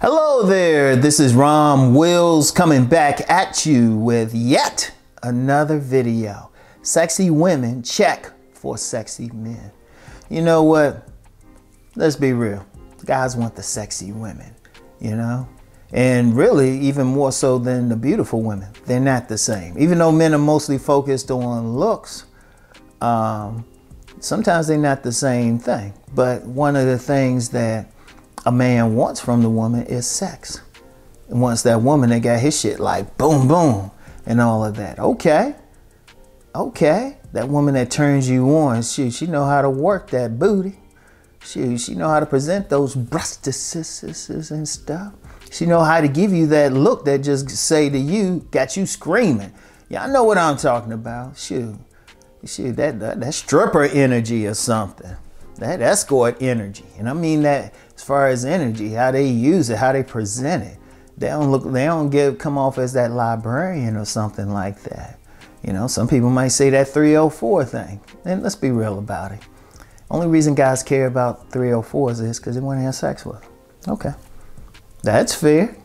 Hello there, this is Rom Wills coming back at you with yet another video. Sexy women check for sexy men. You know what? Let's be real. Guys want the sexy women, you know? And really, even more so than the beautiful women. They're not the same. Even though men are mostly focused on looks, sometimes they're not the same thing. But one of the things that a man wants from the woman is sex. And wants that woman that got his shit like boom, boom, and all of that. Okay. That woman that turns you on, she know how to work that booty. She know how to present those breastises and stuff. She know how to give you that look that just say to you, got you screaming. Yeah, I know what I'm talking about. Shoot, that stripper energy or something. That escort energy. And I mean that as far as energy, how they use it, how they present it. They don't come off as that librarian or something like that. You know, some people might say that 304 thing. And let's be real about it. Only reason guys care about 304s is because they want to have sex with them. Okay. That's fair.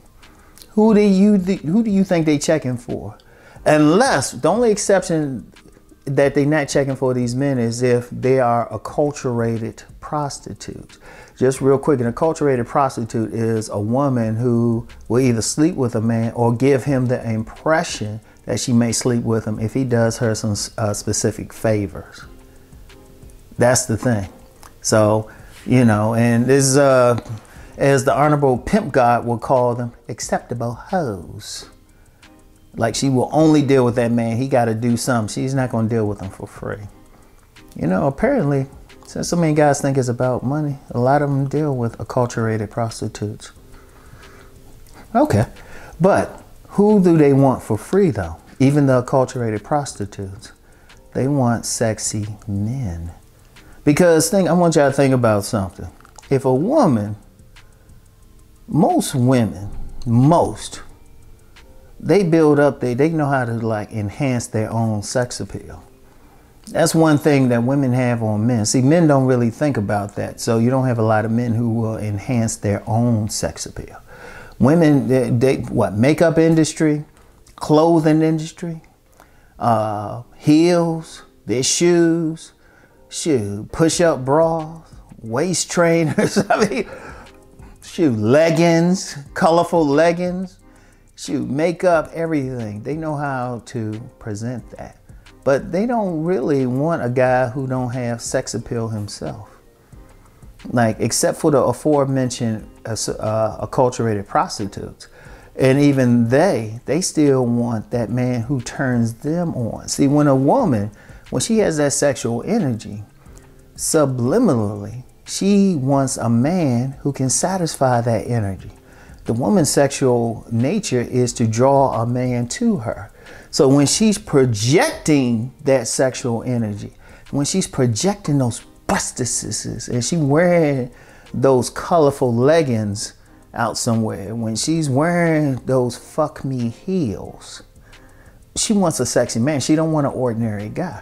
Who do you think they checking for? Unless the only exception that they're not checking for these men is if they are acculturated prostitutes. Just real quick, an acculturated prostitute is a woman who will either sleep with a man or give him the impression that she may sleep with him if he does her some specific favors. That's the thing. So, you know, and this as the Honorable Pimp God will call them, acceptable hoes. Like she will only deal with that man. He got to do something. She's not going to deal with him for free. You know, apparently, since so many guys think it's about money, a lot of them deal with acculturated prostitutes. Okay. But who do they want for free, though? Even the acculturated prostitutes. They want sexy men. Because I want y'all to think about something. If a woman, most women, they build up, they know how to like enhance their own sex appeal. That's one thing that women have on men. See, men don't really think about that. So you don't have a lot of men who will enhance their own sex appeal. Women, they makeup industry, clothing industry, heels, their shoes, push-up bras, waist trainers, I mean, leggings, colorful leggings. Makeup, everything. They know how to present that. But they don't really want a guy who don't have sex appeal himself. Like, except for the aforementioned acculturated prostitutes. And even they still want that man who turns them on. See, when a woman, when she has that sexual energy, subliminally, she wants a man who can satisfy that energy. The woman's sexual nature is to draw a man to her. So when she's projecting that sexual energy, when she's projecting those breastises and she's wearing those colorful leggings out somewhere, when she's wearing those fuck me heels, she wants a sexy man. She don't want an ordinary guy.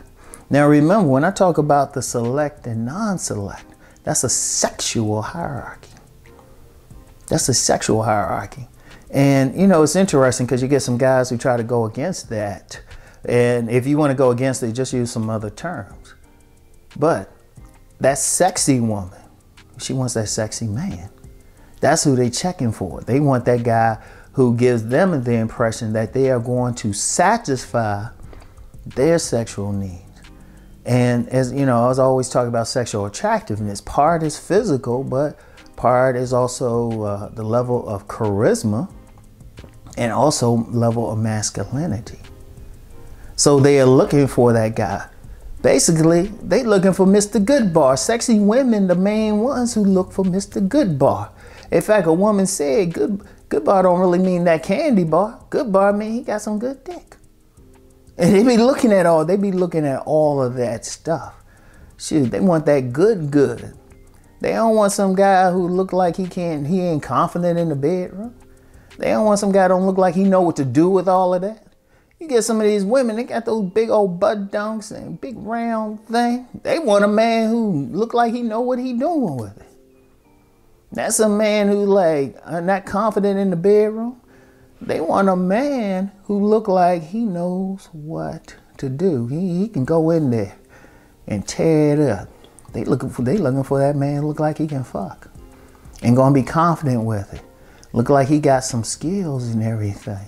Now remember, when I talk about the select and non-select, that's a sexual hierarchy. That's a sexual hierarchy. And, you know, it's interesting because you get some guys who try to go against that. And if you want to go against it, just use some other terms. But that sexy woman, she wants that sexy man. That's who they checking for. They want that guy who gives them the impression that they are going to satisfy their sexual needs. And as you know, I was always talking about sexual attractiveness. Part is physical, but part is also the level of charisma and also level of masculinity. So they are looking for that guy. Basically, they looking for Mr. Goodbar. Sexy women, the main ones who look for Mr. Goodbar. In fact, a woman said Goodbar don't really mean that candy bar. Goodbar mean he got some good dick. And they be looking at all of that stuff. Shoot, they want that good. They don't want some guy who look like he ain't confident in the bedroom. They don't want some guy who don't look like he know what to do with all of that. You get some of these women, they got those big old butt dunks and big round thing. They want a man who look like he know what he doing with it. That's a man who like not confident in the bedroom. They want a man who look like he knows what to do. He can go in there and tear it up. They looking for that man who look like he can fuck and gonna be confident with it. Look like he got some skills and everything.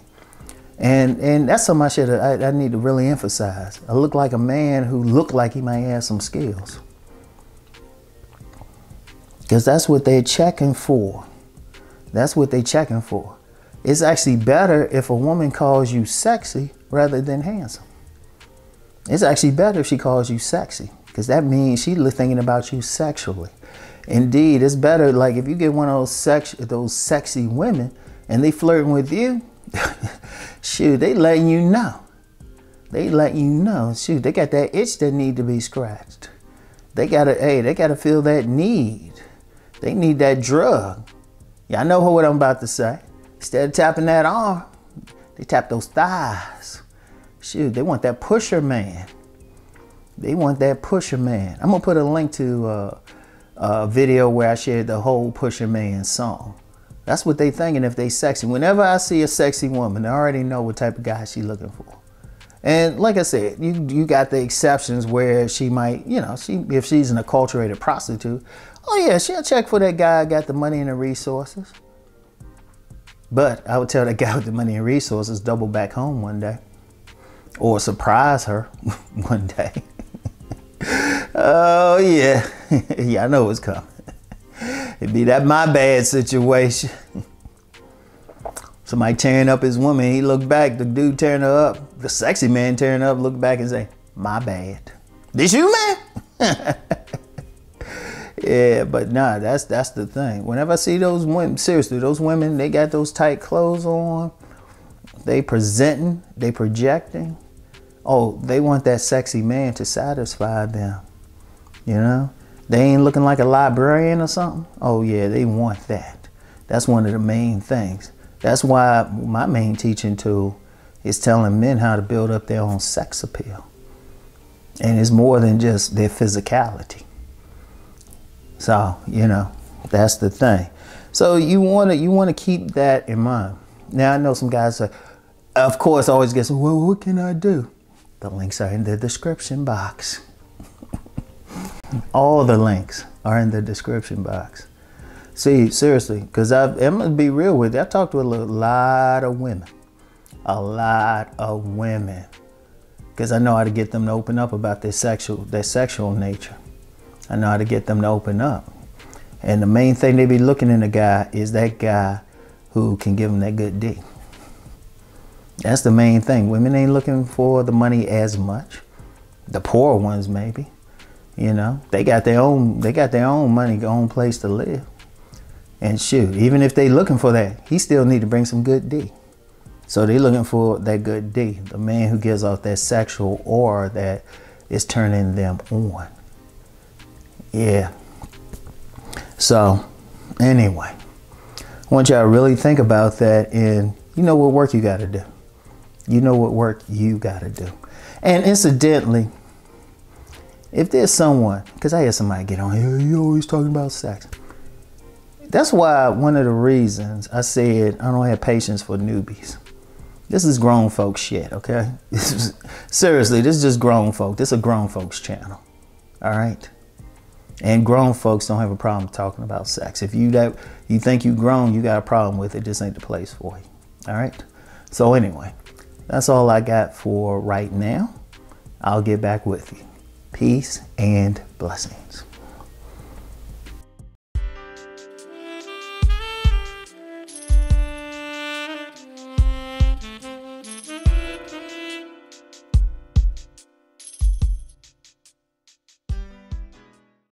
And that's something I need to really emphasize. I look like a man who look like he might have some skills. Because that's what they're checking for. That's what they're checking for. It's actually better if a woman calls you sexy rather than handsome. It's actually better if she calls you sexy, because that means she's thinking about you sexually. Indeed, it's better like if you get one of those sexy women and they flirting with you, shoot, they letting you know. They letting you know. Shoot, they got that itch that need to be scratched. They gotta feel that need. They need that drug. Y'all know what I'm about to say. Instead of tapping that arm, they tap those thighs. Shoot, they want that pusher man. They want that pusher man. I'm gonna put a link to a video where I shared the whole Pusherman song. That's what they thinking if they sexy. Whenever I see a sexy woman, I already know what type of guy she's looking for. And like I said, you got the exceptions where she might, you know, if she's an acculturated prostitute, oh yeah, she'll check for that guy got the money and the resources. But I would tell that guy with the money and resources, double back home one day. Or surprise her one day. Oh yeah, yeah, I know it's coming. It'd be that my bad situation. Somebody tearing up his woman, he look back, the dude tearing her up, the sexy man tearing her up, look back and say, my bad. This you, man? Yeah, but nah, that's the thing. Whenever I see those women, seriously, those women, they got those tight clothes on, they presenting, they projecting. Oh, they want that sexy man to satisfy them, you know? They ain't looking like a librarian or something. Oh yeah, they want that. That's one of the main things. That's why my main teaching tool is telling men how to build up their own sex appeal. And it's more than just their physicality. So, you know, that's the thing. So you want to keep that in mind. Now I know some guys say, of course, always gets, well, what can I do? The links are in the description box. All the links are in the description box. See, seriously, because I'm going to be real with you. I talked to a lot of women. A lot of women. Because I know how to get them to open up about their sexual nature. I know how to get them to open up. And the main thing they be looking in a guy is that guy who can give them that good dick. That's the main thing. Women ain't looking for the money as much. The poor ones maybe. You know, they got their own money, their own place to live. And shoot, even if they looking for that, he still need to bring some good D. So they looking for that good D, the man who gives off that sexual aura that is turning them on. Yeah. So anyway, I want y'all to really think about that, and you know what work you got to do. You know what work you got to do. And incidentally, if there's someone, because I hear somebody get on here, you always talking about sex. That's why one of the reasons I said I don't have patience for newbies. This is grown folks shit, okay? Seriously, this is just grown folk. This is a grown folks channel, all right? And grown folks don't have a problem talking about sex. If you think you grown, you got a problem with it, this ain't the place for you, all right? So anyway, that's all I got for right now. I'll get back with you. Peace and blessings.